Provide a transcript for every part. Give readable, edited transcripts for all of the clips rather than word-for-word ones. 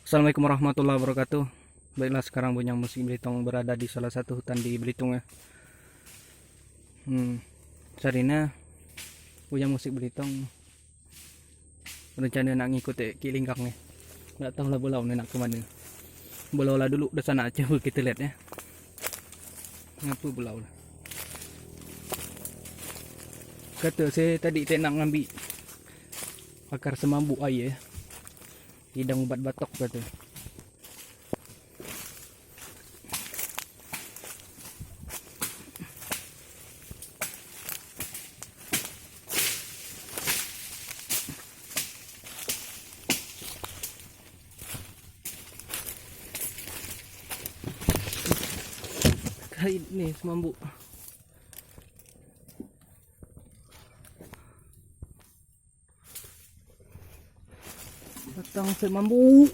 Assalamualaikum warahmatullahi wabarakatuh. Baiklah, sekarang Bujang Musik Belitung berada di salah satu hutan di Belitung ya. Sarina Bujang Musik Belitung rencana nak ngikut Ki Linggak nih. Nggak tahu lah bolau nak kemana. Bolau lah dulu, udah sana aja kita lihat ya. Ngapa bolau lah. Kata saya tadi tak nak ngambil akar semambu air ya. Hidang ubat batok kata. Kait nih semambu. Datang semambu.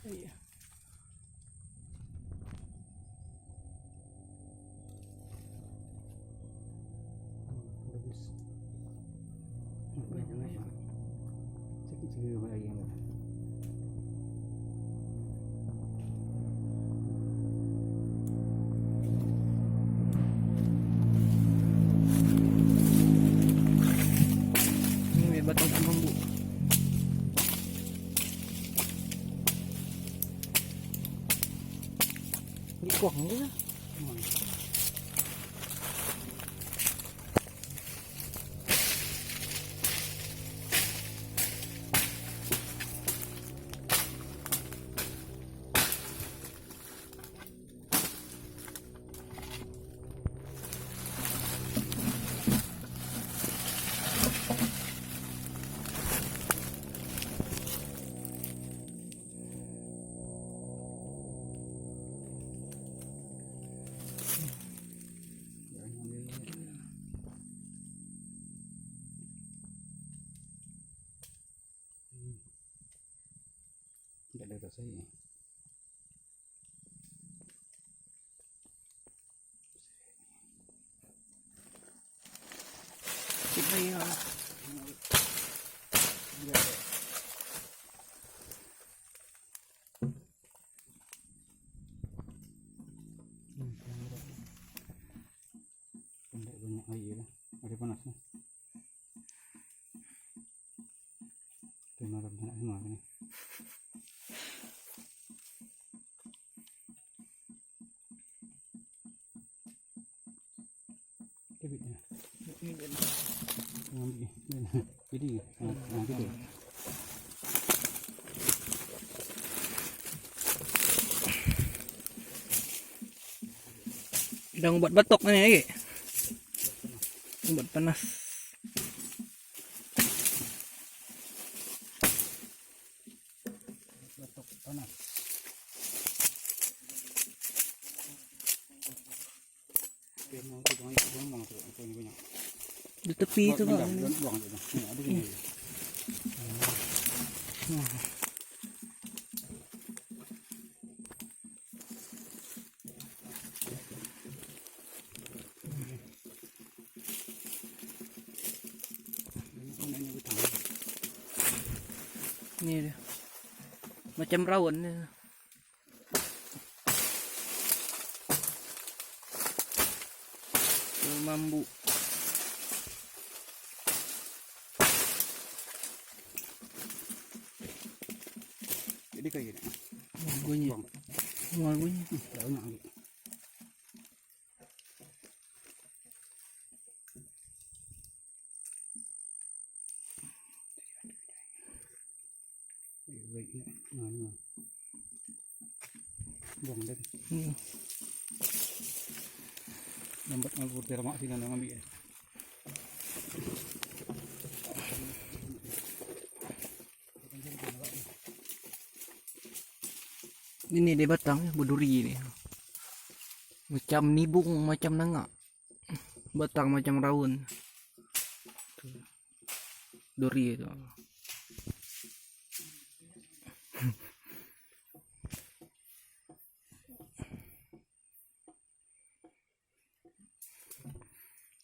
Iya. Bagus. Sikit-sikit lagi yang ini batang semambu. Di kuang dia. Tidak ada rasanya. Kita ya. Tidak banyak air lah. Ada panasnya. Terima kasih semua ini. Kebitnya. Jadi, gitu. Hidang ubat batok nih, obat panas. Batok panas. Di tepi itu kan. Ini dia. Macam rawon ni. Mambu. Jadi kayak gini. Bunyi. Bunyi. Daunnya lagi. break ni. Nah. Buang dah. Lambat ngabur termak sini nak ambil. Ini dia batang berduri ni. Macam nibung, macam nangak. Batang macam raun. Duri tu.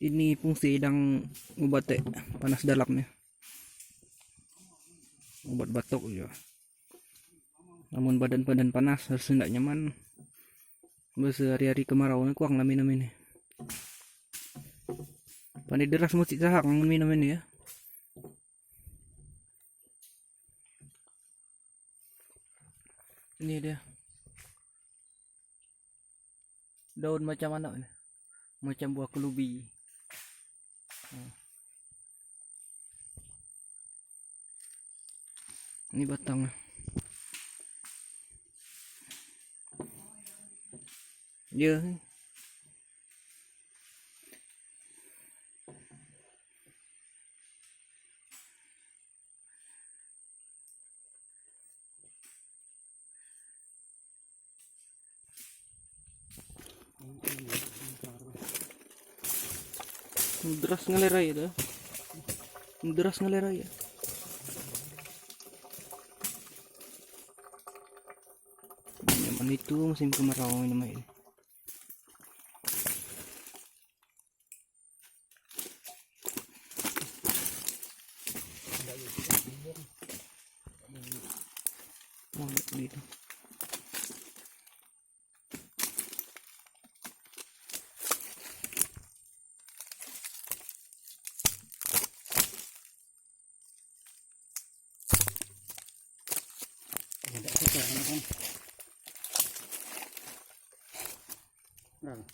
Ini fungsi yang ubat panas dalam ni. Ubat batuk je. Namun badan-badan panas harus tidak nyaman. Biasa hari-hari kemarau ni kurang lah minum ini. Pandai deras musik sahak minum ini ya. Ini dia. Daun macam mana ni? Macam buah kelubi. Ini batang. Ya. Deras ngelerai itu. Deras ngelerai ya. Nyaman itu musim kemarau ini main. Oh, gitu.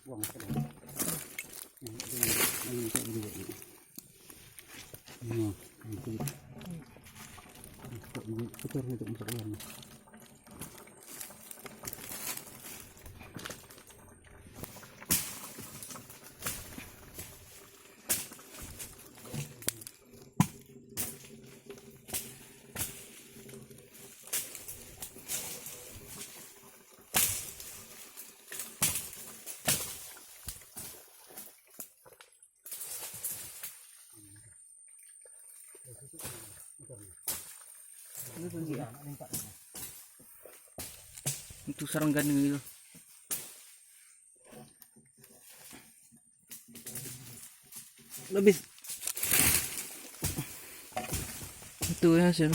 Buang sekali. Ini tak juga ini. Ini kotor ni untuk masak dalam. Itu sarang gandeng itu. Lebih itu ya hasil.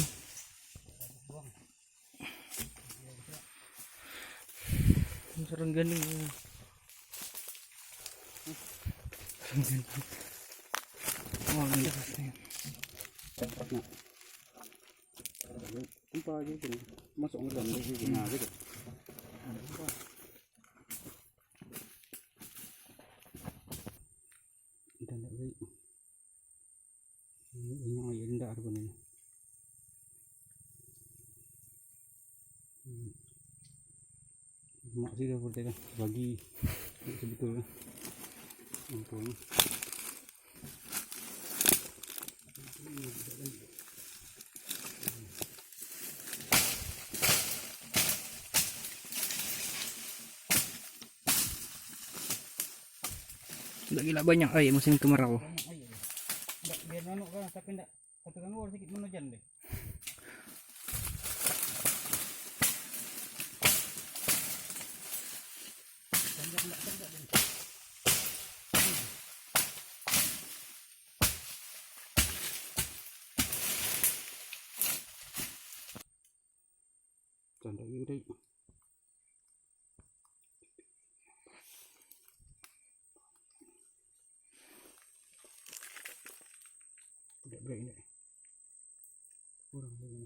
Sarang gandeng. Oh, ini pasti. Umpa aja gitu. Masuk ke dalam gitu. Nah, gitu. Dan tak baik. Ini yang air rendah ada ni. Mak sih dah berdekat bagi sebetulnya. Ampun. Sudah gila banyak air musim kemarau. Tak biar nano kan tapi tak satu ganggu sedikit menujan deh. Canda gitu. Tidak break ni. Kurang lagi.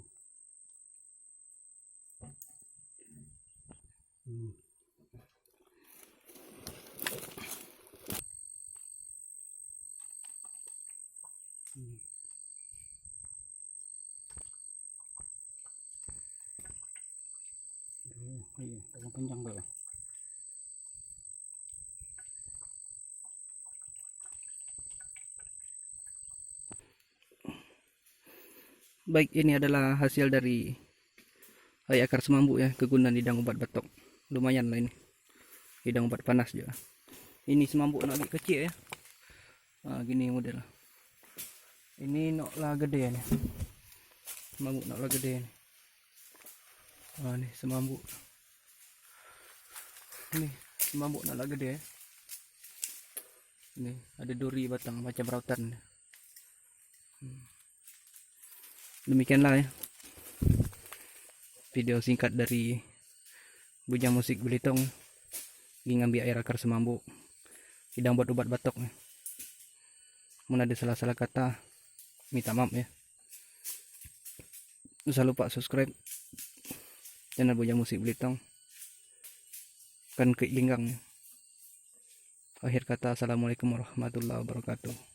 Iya, tangan panjang tuh. Baik, ini adalah hasil dari hai akar semambu ya, kegunaan hidang obat batok. Lumayan lah ini. Hidang obat panas juga. Ini semambu nak lagi kecil ya. Gini model. Ini nak lah gede nih. Semambu nak lah gede nih. Nih semambu. Ini semambu nak lah gede ya. Ini ada duri batang macam rautan. Demikianlah ya video singkat dari Bujang Musik Belitung ngambil air akar semambu hidang buat obat batok. Mun ada salah-salah kata minta maaf ya. Jangan lupa subscribe channel Bujang Musik Belitung kan klik lingkang. Akhir kata, assalamualaikum warahmatullahi wabarakatuh.